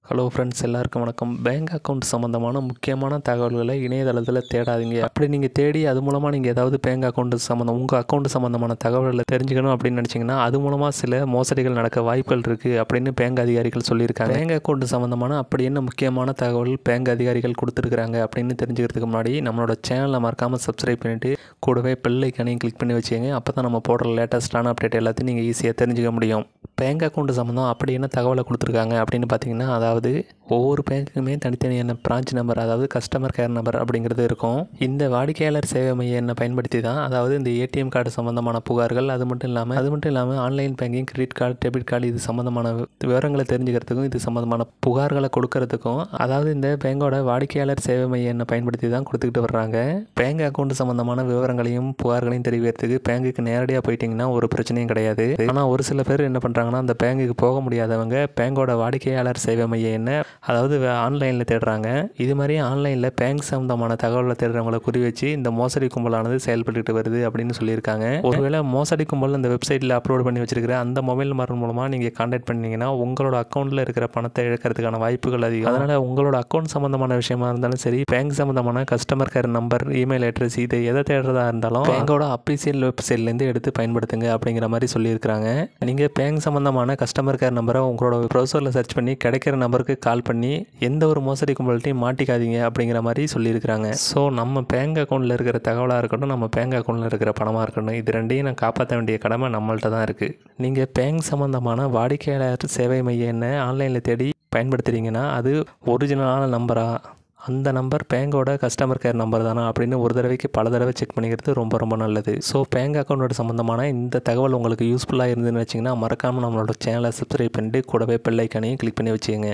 Hello friends, எல்லாருக்கும் வணக்கம். Bank account சம்மந்தமான முக்கியமான தகவல்களை இணையதளத்தில் தேடாதீங்க. அப்படி நீங்கள் தேடி அது மூலமாக நீங்கள் ஏதாவது பேங்க் அக்கௌண்ட் உங்கள் அக்கௌண்ட் சம்மந்தமான தகவல்களை தெரிஞ்சுக்கணும் அப்படின்னு நினச்சிங்கன்னா அது மூலமாக சில மோசடிகள் நடக்க வாய்ப்புகள் இருக்குது அப்படின்னு பேங்க் அதிகாரிகள் சொல்லியிருக்காங்க. பேங்க் அக்கௌண்ட் சம்மந்தமான அப்படி என்ன முக்கியமான தகவல் பேங்க் அதிகாரிகள் கொடுத்துருக்குறாங்க அப்படின்னு தெரிஞ்சுக்கிறதுக்கு முன்னாடி நம்மளோட சேனலை மறக்காமல் சப்ஸ்கிரைப் பண்ணிவிட்டு கூடவே பெல் ஐக்கானையும் கிளிக் பண்ணி வச்சுக்கோங்க. அப்போ தான் நம்ம போடுற லேட்டஸ்ட்டான அப்டேட் எல்லாத்தையும் நீங்கள் ஈஸியாக தெரிஞ்சுக்க முடியும். பேங்க் அக்கௌண்ட் சம்மந்தம் அப்படி என்ன தகவலை கொடுத்துருக்காங்க அப்படின்னு பார்த்தீங்கன்னா, அதாவது ஒவ்வொரு பேங்க்குமே தனித்தனியான பிரான்ச் நம்பர், அதாவது கஸ்டமர் கேர் நம்பர் அப்படிங்கிறது இருக்கும். இந்த வாடிக்கையாளர் சேவை மைய எண்ணை பயன்படுத்தி தான், அதாவது இந்த ஏடிஎம் கார்டு சம்மந்தமான புகார்கள், அது மட்டும் இல்லாமல் online banking, credit card, debit card இது சம்மந்தமான விவரங்களை தெரிஞ்சுக்கிறதுக்கும் இது சம்மந்தமான புகார்களை கொடுக்கறதுக்கும், அதாவது இந்த பேங்கோட வாடிக்கையாளர் சேவை மைய எண்ணை பயன்படுத்தி தான் கொடுத்துக்கிட்டு வர்றாங்க. பேங்க் அக்கௌண்ட் சம்மந்தமான விவரங்களையும் புகார்களையும் தெரிவிக்கிறதுக்கு பேங்குக்கு நேரடியாக போயிட்டிங்கன்னா ஒரு பிரச்சனையும் கிடையாது. ஆனால் ஒரு சில பேர் என்ன பண்ணுறாங்கன்னா, அந்த பேங்குக்கு போக முடியாதவங்க பேங்கோட வாடிக்கையாளர் சேவை மைய எண்ணை அதாவது ஆன்லைனில் தேடுறாங்க. இது மாதிரி ஆன்லைனில் பேங்க் சம்மந்தமான தகவலை தேடுறவங்களை குறி வச்சு இந்த மோசடி கும்பலானது செயல்பட்டு வருது அப்படின்னு சொல்லியிருக்காங்க. ஒருவேளை மோசடி கும்பல் இந்த வெப்சைட்டில் அப்லோட் பண்ணி வச்சிருக்கிற அந்த மொபைல் நம்பர் மூலமாக நீங்கள் கான்டாக்ட் பண்ணிங்கன்னா உங்களோட அக்கௌண்ட்டில் இருக்கிற பணத்தை இழக்கிறதுக்கான வாய்ப்புகள் அதிகம். அதனால் உங்களோட அக்கௌண்ட் சம்மந்தமான விஷயமா இருந்தாலும் சரி, பேங்க் சம்மந்தமான customer care number, email address, இது எதை தேடுறதா இருந்தாலும் பேங்கோட அஃபிஷியல் வெப்சைட்லேருந்து எடுத்து பயன்படுத்துங்க அப்படிங்கிற மாதிரி சொல்லியிருக்காங்க. நீங்கள் பேங்க் சம்மந்தமான கஸ்டமர் கேர் நம்பரை உங்களோட ப்ரௌசரில் சர்ச் பண்ணி கிடைக்கிற நம்பருக்கு கால் பண்ணி எந்த ஒரு மோசடி கும்பல்ட்டையும் மாட்டிக்காதீங்க அப்படிங்கிற மாதிரி சொல்லியிருக்கிறாங்க. ஸோ நம்ம பேங்க் அக்கௌண்ட்டில் இருக்கிற தகவலாக இருக்கட்டும், நம்ம பேங்க் அக்கௌண்ட்டில் இருக்கிற பணமாக இருக்கட்டும், இது ரெண்டையும் நான் காப்பாற்ற வேண்டிய கடமை நம்மள்ட்ட தான் இருக்குது. நீங்கள் பேங்க் சம்மந்தமான வாடிக்கையாளர் சேவை மைய எண்ணை ஆன்லைனில் தேடி பயன்படுத்துகிறீங்கன்னா அது ஒரிஜினலான நம்பரா, அந்த நம்பர் பேங்கோட கஸ்டமர் கேர் நம்பர் தானா அப்படின்னு ஒரு தடவைக்கு பல தடவை செக் பண்ணிக்கிறது ரொம்ப ரொம்ப நல்லது. ஸோ பேங்க் அக்கௌண்ட்டோட சம்மந்தமான இந்த தகவல் உங்களுக்கு யூஸ்ஃபுல்லாக இருந்துன்னு வச்சிங்கன்னா மறக்காமல் நம்மளோட சேனலை சப்ஸ்கிரைப் பண்ணிட்டு கூடவே பெல் ஐக்கானையும் கிளிக் பண்ணி வச்சுக்கோங்க.